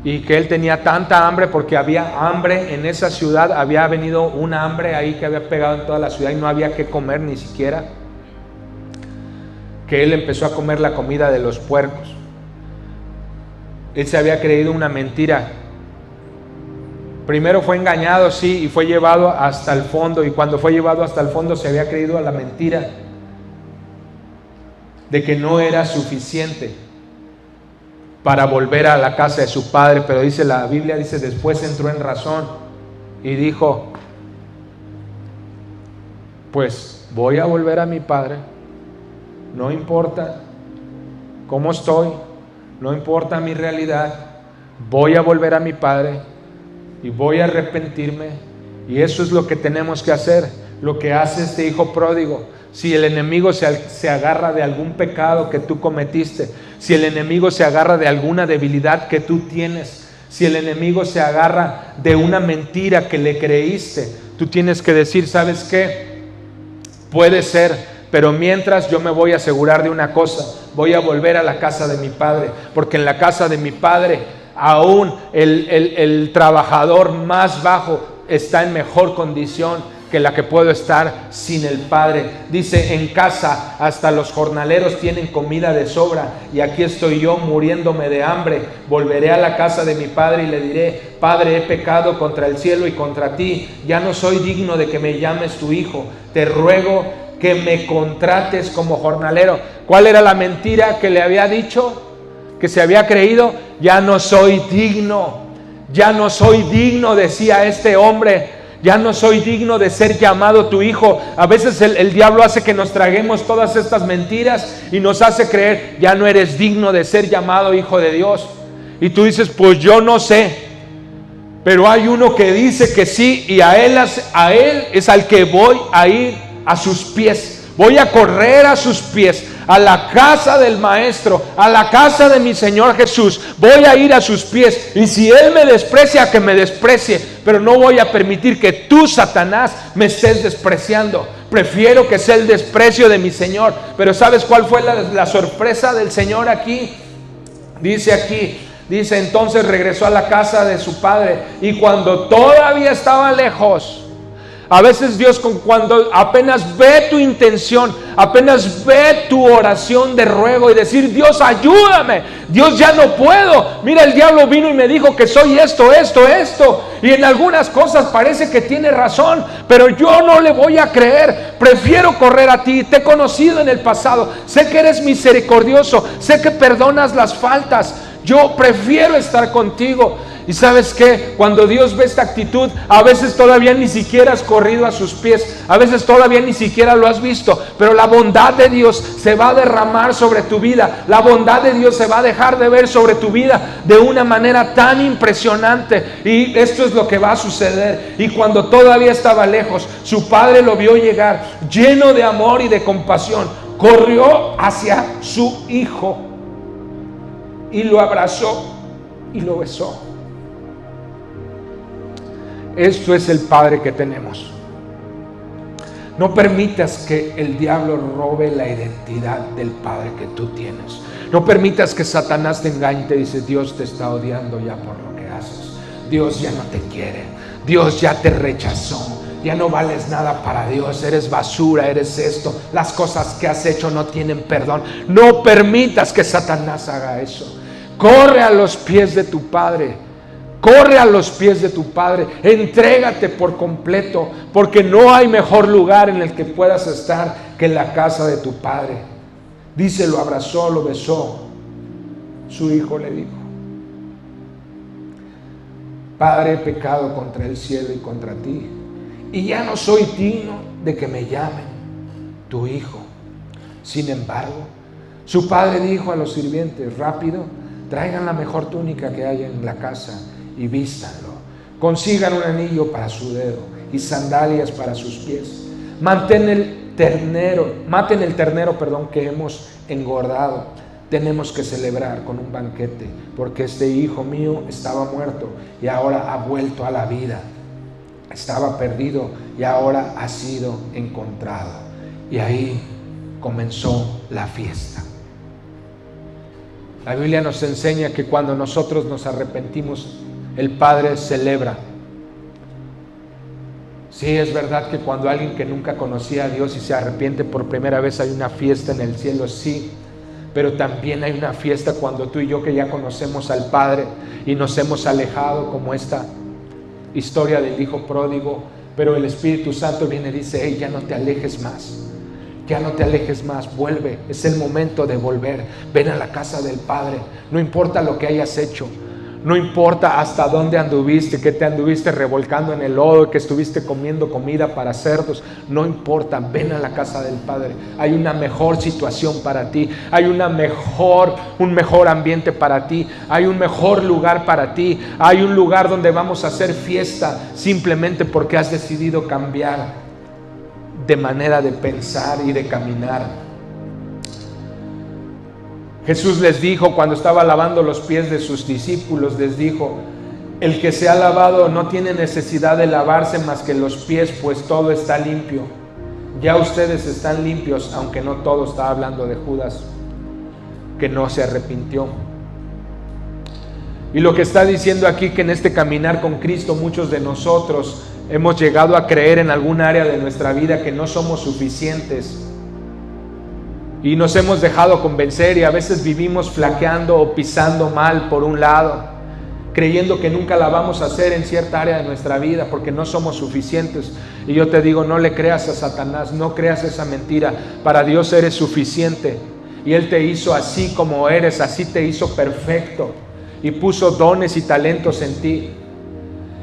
y que él tenía tanta hambre, porque había hambre en esa ciudad, había venido una hambre ahí que había pegado en toda la ciudad y no había que comer ni siquiera, que él empezó a comer la comida de los puercos. Él se había creído una mentira. Primero fue engañado, sí, y fue llevado hasta el fondo, y cuando fue llevado hasta el fondo se había creído a la mentira de que no era suficiente para volver a la casa de su padre. Pero dice la Biblia, dice, después entró en razón y dijo: pues voy a volver a mi padre, no importa cómo estoy, no importa mi realidad, voy a volver a mi padre y voy a arrepentirme. Y eso es lo que tenemos que hacer, lo que hace este hijo pródigo. Si el enemigo se agarra de algún pecado que tú cometiste, si el enemigo se agarra de alguna debilidad que tú tienes, si el enemigo se agarra de una mentira que le creíste, tú tienes que decir: ¿sabes qué? Puede ser, pero mientras yo me voy a asegurar de una cosa: voy a volver a la casa de mi padre, porque en la casa de mi padre aún el trabajador más bajo está en mejor condición que la que puedo estar sin el Padre. Dice: en casa hasta los jornaleros tienen comida de sobra, y aquí estoy yo muriéndome de hambre. Volveré a la casa de mi padre y le diré: Padre, he pecado contra el cielo y contra ti, ya no soy digno de que me llames tu hijo. Te ruego que me contrates como jornalero. ¿Cuál era la mentira que le había dicho? Que se había creído: ya no soy digno, decía este hombre, ya no soy digno de ser llamado tu hijo. A veces el diablo hace que nos traguemos todas estas mentiras y nos hace creer: ya no eres digno de ser llamado hijo de Dios. Y tú dices: pues yo no sé, pero hay uno que dice que sí, y a él es al que voy a ir a sus pies. Voy a correr a sus pies, a la casa del Maestro, a la casa de mi Señor Jesús. Voy a ir a sus pies, y si Él me desprecia, que me desprecie, pero no voy a permitir que tú, Satanás, me estés despreciando. Prefiero que sea el desprecio de mi Señor. Pero ¿sabes cuál fue la sorpresa del Señor aquí? Dice: entonces regresó a la casa de su padre, y cuando todavía estaba lejos. A veces Dios, cuando apenas ve tu intención, apenas ve tu oración de ruego y decir: Dios, ayúdame, Dios, ya no puedo, mira, el diablo vino y me dijo que soy esto, y en algunas cosas parece que tiene razón, pero yo no le voy a creer, prefiero correr a ti. Te he conocido en el pasado, sé que eres misericordioso, sé que perdonas las faltas, yo prefiero estar contigo. Y ¿sabes qué? Cuando Dios ve esta actitud, a veces todavía ni siquiera has corrido a sus pies, a veces todavía ni siquiera lo has visto, pero la bondad de Dios se va a derramar sobre tu vida, la bondad de Dios se va a dejar de ver sobre tu vida de una manera tan impresionante. Y esto es lo que va a suceder. Y cuando todavía estaba lejos, su padre lo vio llegar, lleno de amor y de compasión, corrió hacia su hijo y lo abrazó y lo besó. Esto es el Padre que tenemos. No permitas que el diablo robe la identidad del Padre que tú tienes. No permitas que Satanás te engañe y te dice: Dios te está odiando ya por lo que haces. Dios ya no te quiere. Dios ya te rechazó. Ya no vales nada para Dios. Eres basura, eres esto. Las cosas que has hecho no tienen perdón. No permitas que Satanás haga eso. Corre a los pies de tu Padre. Corre a los pies de tu Padre. Entrégate por completo, porque no hay mejor lugar en el que puedas estar que en la casa de tu Padre. Dice, lo abrazó, lo besó. Su hijo le dijo: Padre, he pecado contra el cielo y contra ti, y ya no soy digno de que me llamen tu hijo. Sin embargo, su padre dijo a los sirvientes: rápido, traigan la mejor túnica que haya en la casa y vístanlo. Consigan un anillo para su dedo y sandalias para sus pies. Maten el ternero que hemos engordado. Tenemos que celebrar con un banquete, porque este hijo mío estaba muerto y ahora ha vuelto a la vida. Estaba perdido y ahora ha sido encontrado. Y ahí comenzó la fiesta. La Biblia nos enseña que cuando nosotros nos arrepentimos, el Padre celebra. Sí, es verdad que cuando alguien que nunca conocía a Dios y se arrepiente por primera vez, hay una fiesta en el cielo, sí. Pero también hay una fiesta cuando tú y yo, que ya conocemos al Padre y nos hemos alejado, como esta historia del hijo pródigo, pero el Espíritu Santo viene y dice: hey, ya no te alejes más. Ya no te alejes más, vuelve. Es el momento de volver. Ven a la casa del Padre. No importa lo que hayas hecho. No importa hasta dónde anduviste, que te anduviste revolcando en el lodo, que estuviste comiendo comida para cerdos. No importa, ven a la casa del Padre. Hay una mejor situación para ti. Hay un mejor ambiente para ti. Hay un mejor lugar para ti. Hay un lugar donde vamos a hacer fiesta simplemente porque has decidido cambiar de manera de pensar y de caminar. Jesús les dijo, cuando estaba lavando los pies de sus discípulos, les dijo: el que se ha lavado no tiene necesidad de lavarse más que los pies, pues todo está limpio. Ya ustedes están limpios, aunque no todo. Está hablando de Judas, que no se arrepintió. Y lo que está diciendo aquí, que en este caminar con Cristo, muchos de nosotros hemos llegado a creer en algún área de nuestra vida que no somos suficientes. Y nos hemos dejado convencer, y a veces vivimos flaqueando o pisando mal por un lado, creyendo que nunca la vamos a hacer en cierta área de nuestra vida porque no somos suficientes. Y yo te digo, no le creas a Satanás, no creas esa mentira. Para Dios eres suficiente, y Él te hizo así como eres, así te hizo perfecto, y puso dones y talentos en ti.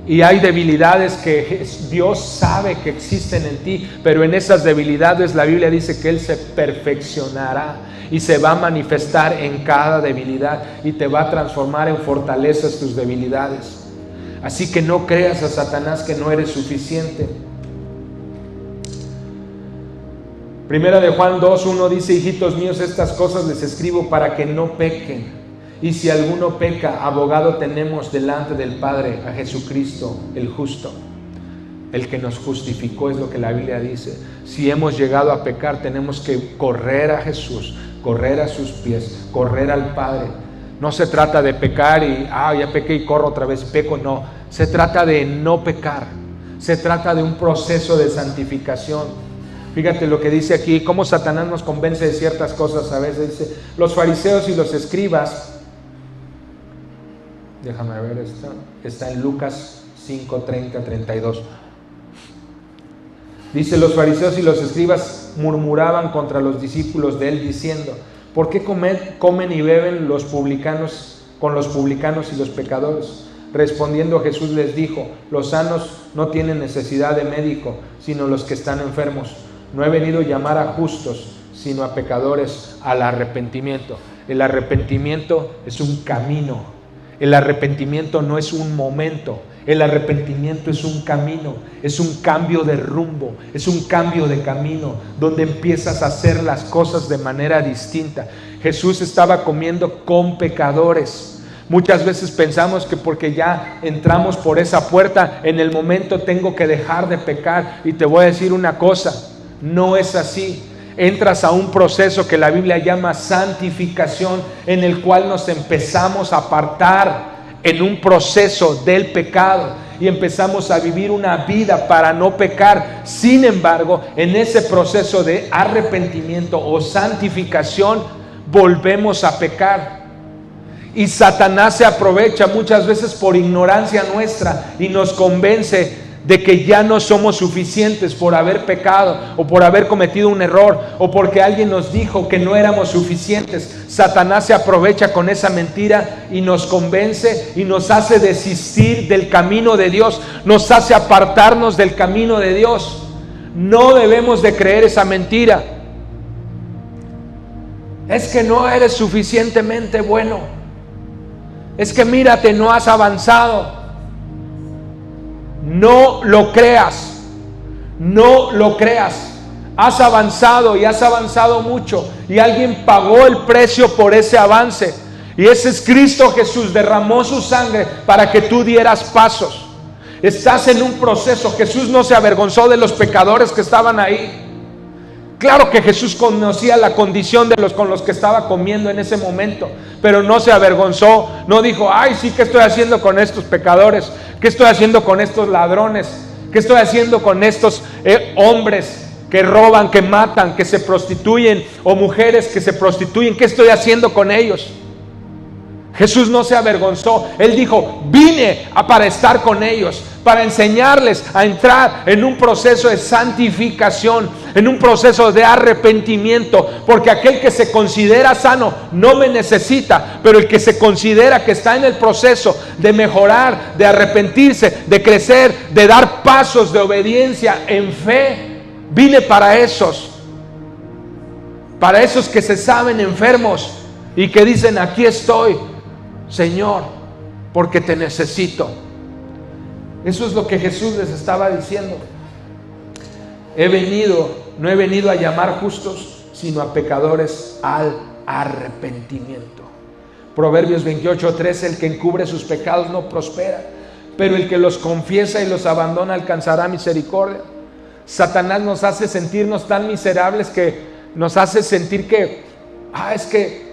Y hay debilidades que Dios sabe que existen en ti, pero en esas debilidades la Biblia dice que Él se perfeccionará y se va a manifestar en cada debilidad y te va a transformar en fortalezas tus debilidades. Así que no creas a Satanás que no eres suficiente. Primera de Juan 2:1 dice: hijitos míos, estas cosas les escribo para que no pequen. Y si alguno peca, abogado tenemos delante del Padre, a Jesucristo el justo, el que nos justificó, es lo que la Biblia dice. Si hemos llegado a pecar, tenemos que correr a Jesús, correr a sus pies, correr al Padre. No se trata de pecar y ya pequé y corro otra vez, peco. No, se trata de no pecar. Se trata de un proceso de santificación. Fíjate lo que dice aquí, cómo Satanás nos convence de ciertas cosas a veces. Dice: los fariseos y los escribas. Déjame ver, está en Lucas 5:30-32. Dice: los fariseos y los escribas murmuraban contra los discípulos de él, diciendo: ¿por qué comen y beben los publicanos con los publicanos y los pecadores? Respondiendo Jesús les dijo: los sanos no tienen necesidad de médico, sino los que están enfermos. No he venido a llamar a justos, sino a pecadores al arrepentimiento. El arrepentimiento es un camino. El arrepentimiento no es un momento. El arrepentimiento es un camino, es un cambio de rumbo, es un cambio de camino, donde empiezas a hacer las cosas de manera distinta. Jesús estaba comiendo con pecadores. Muchas veces pensamos que porque ya entramos por esa puerta, en el momento tengo que dejar de pecar. Y te voy a decir una cosa: No es así. Entras a un proceso que la Biblia llama santificación, en el cual nos empezamos a apartar en un proceso del pecado y empezamos a vivir una vida para no pecar. Sin embargo, en ese proceso de arrepentimiento o santificación, volvemos a pecar. Y Satanás se aprovecha muchas veces por ignorancia nuestra y nos convence de que ya no somos suficientes por haber pecado o por haber cometido un error o porque alguien nos dijo que no éramos suficientes. Satanás se aprovecha con esa mentira y nos convence y nos hace desistir del camino de Dios, nos hace apartarnos del camino de Dios. No debemos de creer esa mentira. Es que no eres suficientemente bueno. Es que mírate, no has avanzado. No lo creas, no lo creas. Has avanzado y has avanzado mucho y alguien pagó el precio por ese avance, y ese es Cristo Jesús. Derramó su sangre para que tú dieras pasos. Estás en un proceso. Jesús no se avergonzó de los pecadores que estaban ahí. Claro que Jesús conocía la condición de los con los que estaba comiendo en ese momento, pero no se avergonzó. No dijo, ay, sí, ¿qué estoy haciendo con estos pecadores? ¿Qué estoy haciendo con estos ladrones? ¿Qué estoy haciendo con estos hombres que roban, que matan, que se prostituyen, o mujeres que se prostituyen? ¿Qué estoy haciendo con ellos? Jesús no se avergonzó. Él dijo, vine para estar con ellos, para enseñarles a entrar en un proceso de santificación, en un proceso de arrepentimiento, porque aquel que se considera sano no me necesita, pero el que se considera que está en el proceso de mejorar, de arrepentirse, de crecer, de dar pasos de obediencia en fe, vine para esos que se saben enfermos y que dicen, aquí estoy, Señor, porque te necesito. Eso es lo que Jesús les estaba diciendo. No he venido a llamar justos, sino a pecadores al arrepentimiento. Proverbios 28:13, el que encubre sus pecados no prospera, pero el que los confiesa y los abandona alcanzará misericordia. Satanás nos hace sentirnos tan miserables que nos hace sentir que, es que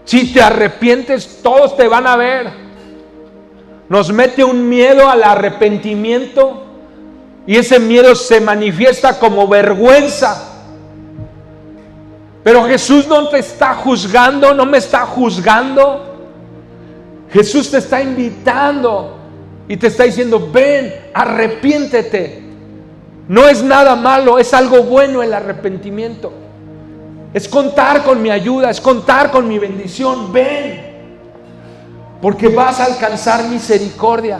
si te arrepientes, todos te van a ver. Nos mete un miedo al arrepentimiento y ese miedo se manifiesta como vergüenza. Pero Jesús no te está juzgando, no me está juzgando. Jesús te está invitando y te está diciendo, ven, arrepiéntete. No es nada malo, es algo bueno el arrepentimiento. Es contar con mi ayuda, es contar con mi bendición. Ven, porque vas a alcanzar misericordia.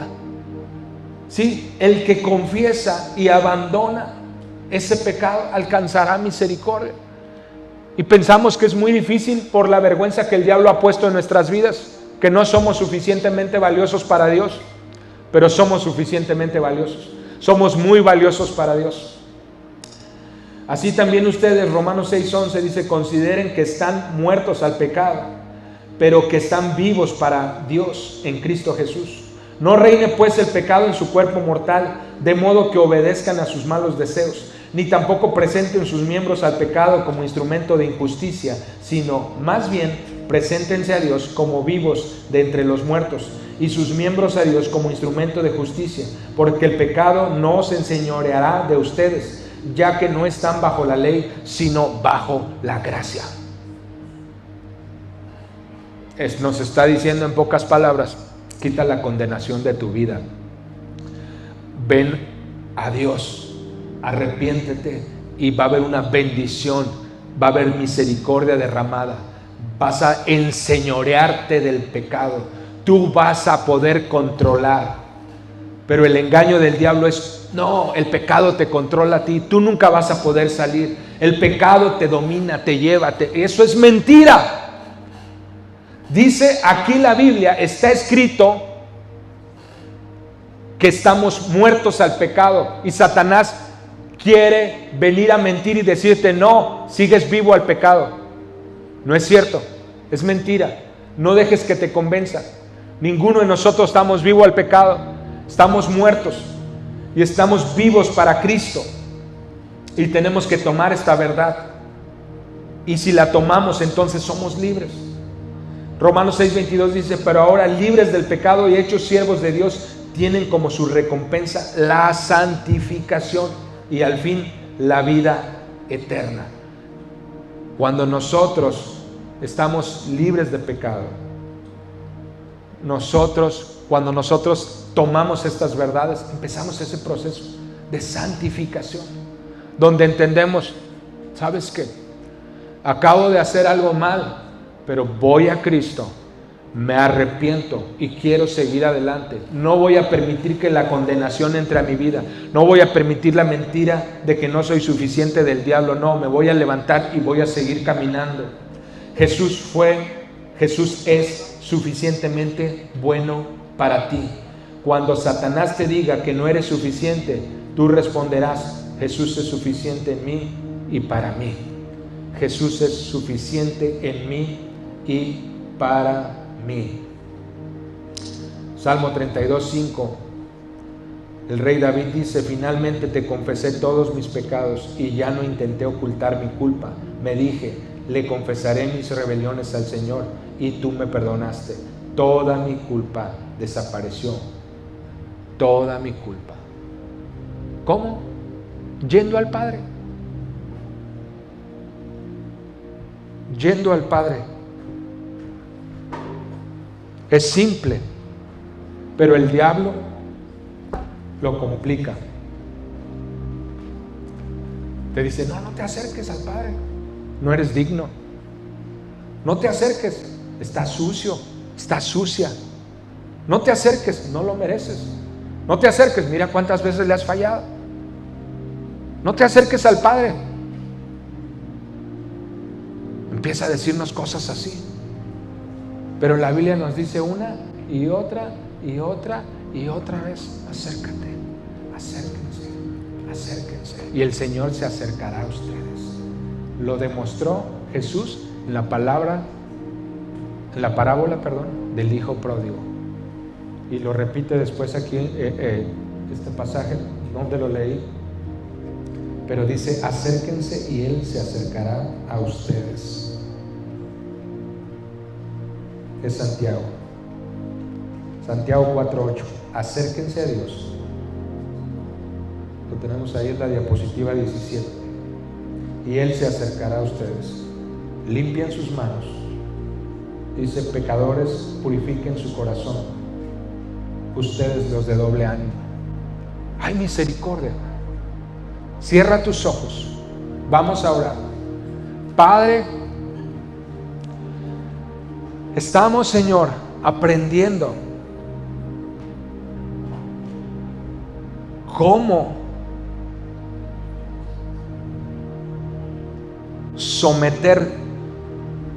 ¿Sí? El que confiesa y abandona ese pecado alcanzará misericordia. Y pensamos que es muy difícil por la vergüenza que el diablo ha puesto en nuestras vidas, que no somos suficientemente valiosos para Dios, pero somos suficientemente valiosos. Somos muy valiosos para Dios. Así también ustedes, Romanos 6:11 dice, consideren que están muertos al pecado, pero que están vivos para Dios en Cristo Jesús. No reine pues el pecado en su cuerpo mortal, de modo que obedezcan a sus malos deseos, ni tampoco presenten sus miembros al pecado como instrumento de injusticia, sino más bien preséntense a Dios como vivos de entre los muertos, y sus miembros a Dios como instrumento de justicia, porque el pecado no se enseñoreará de ustedes, ya que no están bajo la ley, sino bajo la gracia. Nos está diciendo en pocas palabras, quita la condenación de tu vida. Ven a Dios, arrepiéntete y va a haber una bendición, va a haber misericordia derramada. Vas a enseñorearte del pecado, tú vas a poder controlar. Pero el engaño del diablo es, no, el pecado te controla a ti, tú nunca vas a poder salir. El pecado te domina, te lleva, eso es mentira. Dice aquí la Biblia, está escrito que estamos muertos al pecado, y Satanás quiere venir a mentir y decirte, no, sigues vivo al pecado. No es cierto, es mentira. No dejes que te convenza. Ninguno de nosotros estamos vivos al pecado. Estamos muertos y estamos vivos para Cristo. Y tenemos que tomar esta verdad. Y si la tomamos, entonces somos libres. Romanos 6:22 dice: pero ahora, libres del pecado y hechos siervos de Dios, tienen como su recompensa la santificación y al fin la vida eterna. Cuando nosotros estamos libres de pecado, cuando nosotros tomamos estas verdades, empezamos ese proceso de santificación, donde entendemos, ¿sabes qué? Acabo de hacer algo mal, pero voy a Cristo, me arrepiento y quiero seguir adelante. No voy a permitir que la condenación entre a mi vida. No voy a permitir la mentira de que no soy suficiente del diablo. No, me voy a levantar y voy a seguir caminando. Jesús es suficientemente bueno para ti. Cuando Satanás te diga que no eres suficiente, tú responderás: Jesús es suficiente en mí y para mí. Jesús es suficiente en mí y para mí. Salmo 32:5. El rey David dice: finalmente te confesé todos mis pecados y ya no intenté ocultar mi culpa. Me dije: le confesaré mis rebeliones al Señor y tú me perdonaste. Toda mi culpa desapareció. Toda mi culpa. ¿Cómo? Yendo al Padre. Yendo al Padre. Es simple, pero el diablo lo complica. Te dice: no te acerques al Padre, no eres digno. No te acerques, estás sucio, estás sucia. No te acerques, no lo mereces. No te acerques, mira cuántas veces le has fallado. No te acerques al Padre. Empieza a decirnos cosas así. Pero la Biblia nos dice una y otra y otra y otra vez: acércate, acérquense, acérquense. Y el Señor se acercará a ustedes. Lo demostró Jesús en la parábola, del hijo pródigo. Y lo repite después aquí, este pasaje, donde lo leí. Pero dice: acérquense y Él se acercará a ustedes. Es Santiago 4:8. Acérquense a Dios. Lo tenemos ahí en la diapositiva 17. Y Él se acercará a ustedes. Limpian sus manos. Dice: pecadores, purifiquen su corazón, ustedes los de doble ánimo. Hay misericordia. Cierra tus ojos. Vamos a orar. Padre, estamos, Señor, aprendiendo cómo someter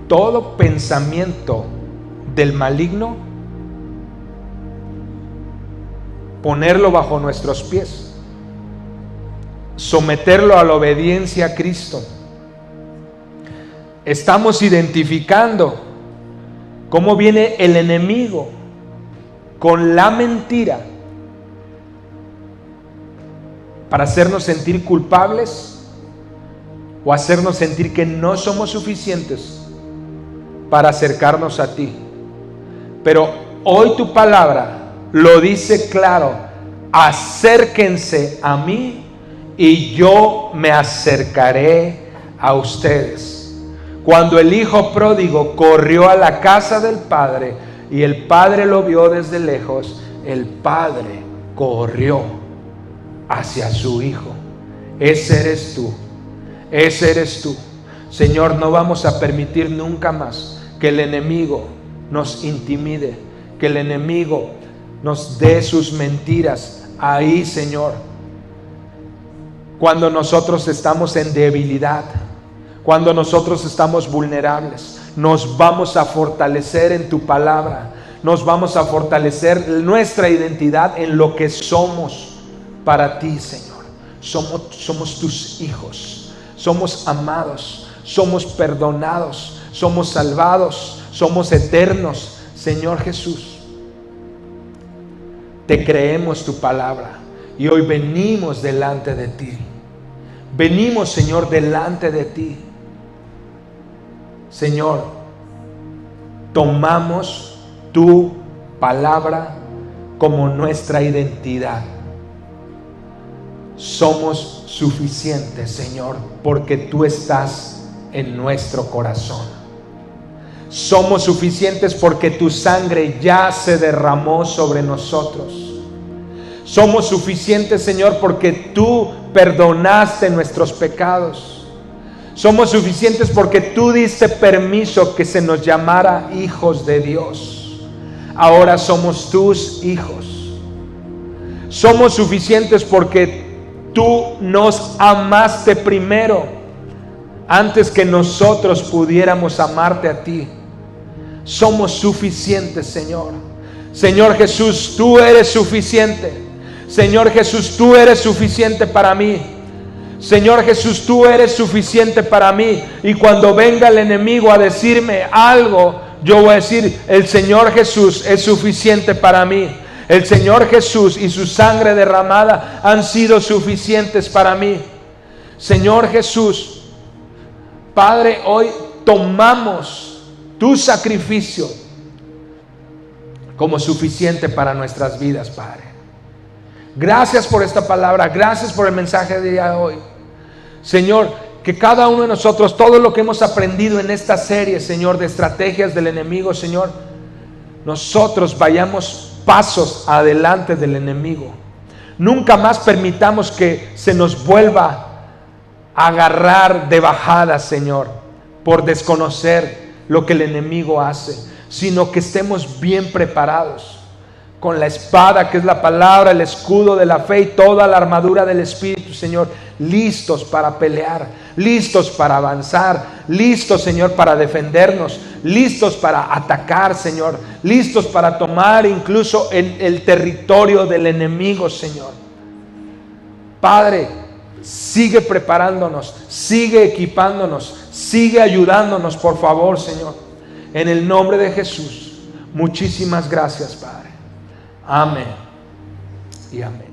todo pensamiento del maligno, ponerlo bajo nuestros pies, someterlo a la obediencia a Cristo. Estamos identificando cómo viene el enemigo con la mentira para hacernos sentir culpables o hacernos sentir que no somos suficientes para acercarnos a ti. Pero hoy tu palabra lo dice claro: acérquense a mí y yo me acercaré a ustedes. Cuando el hijo pródigo corrió a la casa del padre y el padre lo vio desde lejos, el padre corrió hacia su hijo. Ese eres tú, ese eres tú. Señor, no vamos a permitir nunca más que el enemigo nos intimide, que el enemigo nos dé sus mentiras. Ahí, Señor, cuando nosotros estamos en debilidad, cuando nosotros estamos vulnerables, nos vamos a fortalecer en tu palabra, nos vamos a fortalecer nuestra identidad en lo que somos para ti, Señor. Somos tus hijos, somos amados, somos perdonados, somos salvados, somos eternos. Señor Jesús, te creemos tu palabra y hoy venimos delante de ti. venimos, Señor, delante de ti. Señor, tomamos tu palabra como nuestra identidad. Somos suficientes, Señor, porque tú estás en nuestro corazón. Somos suficientes porque tu sangre ya se derramó sobre nosotros. Somos suficientes, Señor, porque tú perdonaste nuestros pecados. Somos suficientes porque tú diste permiso que se nos llamara hijos de Dios. Ahora somos tus hijos. Somos suficientes porque tú nos amaste primero, antes que nosotros pudiéramos amarte a ti. Somos suficientes, Señor. Señor Jesús, tú eres suficiente. Señor Jesús, tú eres suficiente para mí. Señor Jesús, tú eres suficiente para mí. Y cuando venga el enemigo a decirme algo, yo voy a decir: el Señor Jesús es suficiente para mí. El Señor Jesús y su sangre derramada han sido suficientes para mí. Señor Jesús, Padre, hoy tomamos tu sacrificio como suficiente para nuestras vidas, Padre. Gracias por esta palabra, gracias por el mensaje de día de hoy. Señor, que cada uno de nosotros, todo lo que hemos aprendido en esta serie, Señor, de estrategias del enemigo, Señor, nosotros vayamos pasos adelante del enemigo. Nunca más permitamos que se nos vuelva a agarrar de bajada, Señor, por desconocer lo que el enemigo hace, sino que estemos bien preparados con la espada, que es la palabra, el escudo de la fe y toda la armadura del Espíritu, Señor, listos para pelear, listos para avanzar, listos, Señor, para defendernos, listos para atacar, Señor, listos para tomar incluso el territorio del enemigo, Señor. Padre, sigue preparándonos, sigue equipándonos, sigue ayudándonos, por favor, Señor. En el nombre de Jesús, muchísimas gracias, Padre. Amén y amén.